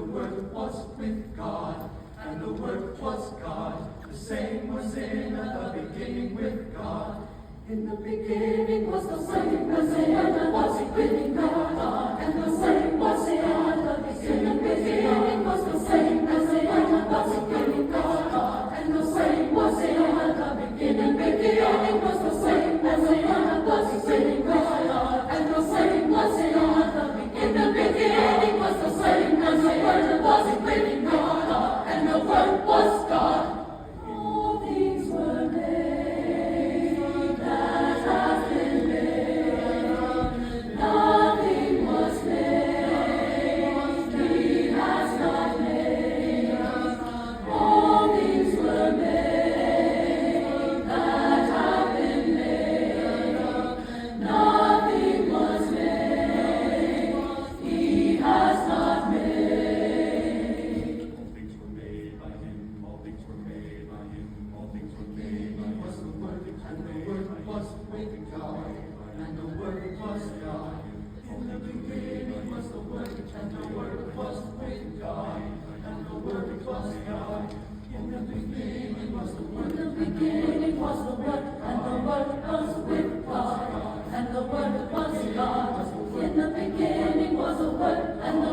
Word was with God, and the Word was God. The same was in the beginning with God. In the beginning was the same was in the was with God, and the same was in the beginning. In the beginning was the same was in the was with God, and the same was in the beginning. Beginning was the same was in the was with God, and the same was in the beginning. In the beginning was the same was in the was with God, and the Word was God. All things were made that have been made. Nothing was made He has not made. All things were made that have been made. Nothing was made He has not made. All things were made by Him. All things were made by Him. All things were made by Him. Was the Word, and the Word was with God, and the Word was God. In the beginning was the Word, and the Word was with God, and the Word was God. In the beginning was the Word. In the beginning was the Word, and the Word was with God, and the Word was God. In the beginning was the Word, and the